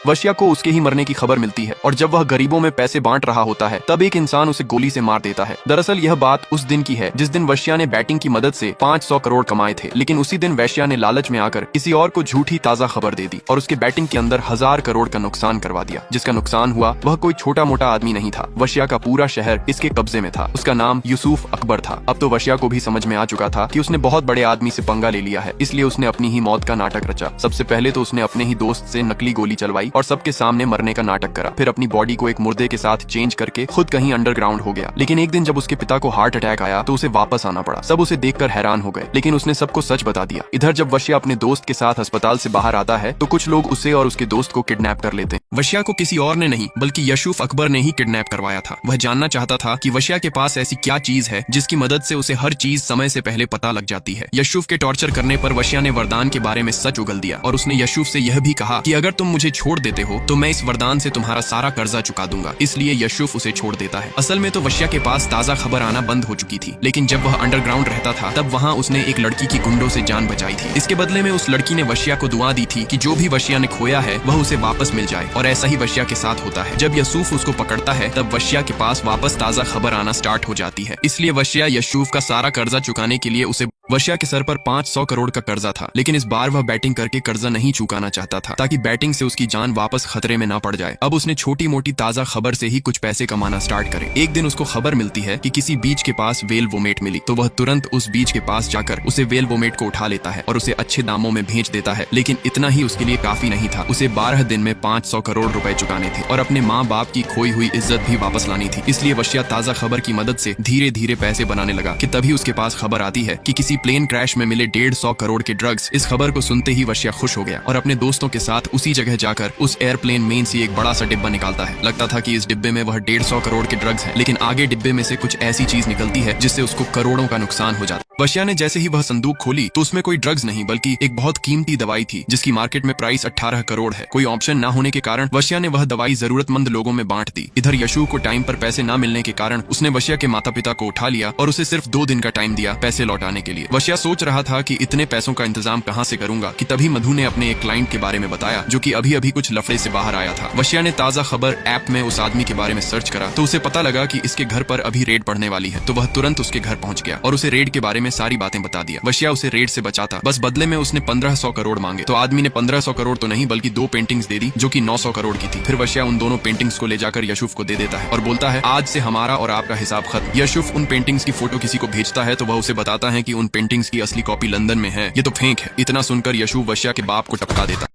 वशिया को उसके ही मरने की खबर मिलती है और जब वह गरीबों में पैसे बांट रहा होता है तब एक इंसान उसे गोली से मार देता है। दरअसल यह बात उस दिन की है जिस दिन वशिया ने बैटिंग की मदद से 500 करोड़ कमाए थे, लेकिन उसी दिन वशिया ने लालच में आकर किसी और को झूठी ताजा खबर दे दी और उसके बैटिंग के अंदर 1000 करोड़ का नुकसान करवा दिया। जिसका नुकसान हुआ वह कोई छोटा मोटा आदमी नहीं था, वशिया का पूरा शहर इसके कब्जे में था। उसका नाम यूसुफ अकबर था। अब तो वशिया को भी समझ में आ चुका था कि उसने बहुत बड़े आदमी से पंगा ले लिया है, इसलिए उसने अपनी ही मौत का नाटक रचा। सबसे पहले तो उसने अपने ही दोस्त से नकली गोली चलवाई और सबके सामने मरने का नाटक करा। फिर अपनी बॉडी को एक मुर्दे के साथ चेंज करके खुद कहीं अंडरग्राउंड हो गया। लेकिन एक दिन जब उसके पिता को हार्ट अटैक आया तो उसे वापस आना पड़ा। सब उसे देखकर हैरान हो गए, लेकिन उसने सबको सच बता दिया। इधर जब वशिया अपने दोस्त के साथ अस्पताल से बाहर आता है तो कुछ लोग उसे और उसके दोस्त को किडनैप कर लेते हैं। वशिया को किसी और ने नहीं बल्कि यूसुफ अकबर ने ही किडनैप करवाया था। वह जानना चाहता था कि वशिया के पास ऐसी क्या चीज है जिसकी मदद से उसे हर चीज समय से पहले पता लग जाती है। यूसुफ के टॉर्चर करने पर वशिया ने वरदान के बारे में सच उगल दिया और उसने यूसुफ से यह भी कहा कि अगर तुम मुझे छोड़ देते हो तो मैं इस वरदान से तुम्हारा सारा कर्जा चुका दूंगा। इसलिए यूसुफ उसे छोड़ देता है। असल में तो वशिया के पास ताजा खबर आना बंद हो चुकी थी, लेकिन जब वह अंडरग्राउंड रहता था तब वहाँ उसने एक लड़की की गुंडों से जान बचाई थी। इसके बदले में उस लड़की ने वशिया को दुआ दी थी कि जो भी वशिया ने खोया है वह उसे वापस मिल जाए, और ऐसा ही वशिया के साथ होता है। जब यूसुफ उसको पकड़ता है तब वशिया के पास वापस ताजा खबर आना स्टार्ट हो जाती है। इसलिए वशिया यूसुफ का सारा कर्जा चुकाने के लिए उसे वशिया के सर पर 500 करोड़ का कर्जा था, लेकिन इस बार वह बैटिंग करके कर्जा नहीं चुकाना चाहता था ताकि बैटिंग से उसकी जान वापस खतरे में ना पड़ जाए। अब उसने छोटी मोटी ताजा खबर से ही कुछ पैसे कमाना स्टार्ट करे। एक दिन उसको खबर मिलती है कि किसी बीच के पास वेल वोमेट मिली, तो वह तुरंत उस बीच के पास जाकर उसे वेल वोमेट को उठा लेता है और उसे अच्छे दामों में भेज देता है। लेकिन इतना ही उसके लिए काफी नहीं था, उसे 12 दिन में 500 करोड़ रुपए चुकाने थे और अपने माँ बाप की खोई हुई इज्जत भी वापस लानी थी। इसलिए वशिया ताजा खबर की मदद से धीरे धीरे पैसे बनाने लगा कि तभी उसके पास खबर आती है कि किसी प्लेन क्रैश में 150 करोड़ के ड्रग्स। इस खबर को सुनते ही वशिया खुश हो गया और अपने दोस्तों के साथ उसी जगह जाकर उस एयरप्लेन में से एक बड़ा सा डिब्बा निकालता है। लगता था कि इस डिब्बे में वह 150 करोड़ के ड्रग्स हैं, लेकिन आगे डिब्बे में से कुछ ऐसी चीज निकलती है जिससे उसको करोड़ों का नुकसान हो जाता है। वशिया ने जैसे ही वह संदूक खोली तो उसमें कोई ड्रग्स नहीं बल्कि एक बहुत कीमती दवाई थी जिसकी मार्केट में प्राइस 18 करोड़ है। कोई ऑप्शन न होने के कारण वशिया ने वह दवाई जरूरतमंद लोगों में बांट दी। इधर यूसुफ को टाइम पर पैसे न मिलने के कारण उसने वशिया के माता पिता को उठा लिया और उसे सिर्फ 2 दिन का टाइम दिया पैसे लौटाने के लिए। वशिया सोच रहा था कि इतने पैसों का इंतजाम कहाँ से करूंगा कि तभी मधु ने अपने एक क्लाइंट के बारे में बताया जो कि अभी अभी कुछ लफड़े से बाहर आया था। वशिया ने ताजा खबर ऐप में उस आदमी के बारे में सर्च करा तो उसे पता लगा कि इसके घर पर अभी रेड पड़ने वाली है, तो वह तुरंत उसके घर पहुंच गया और उसे रेड के बारे में सारी बातें बता दिया। वशिया उसे रेड से बचाता, बस बदले में उसने 1500 करोड़ मांगे। तो आदमी ने 1500 करोड़ तो नहीं बल्कि 2 पेंटिंग्स दे दी जो कि 900 करोड़ की थी। फिर वशिया उन दोनों पेंटिंग्स को ले जाकर यूसुफ को दे देता है और बोलता है आज से हमारा और आपका हिसाब खत्म। यूसुफ उन पेंटिंग्स की फोटो किसी को भेजता है तो वह उसे बताता है कि उन पेंटिंग्स की असली कॉपी लंदन में है, ये तो फेक है। इतना सुनकर यूसुफ वशिया के बाप को टपका देता।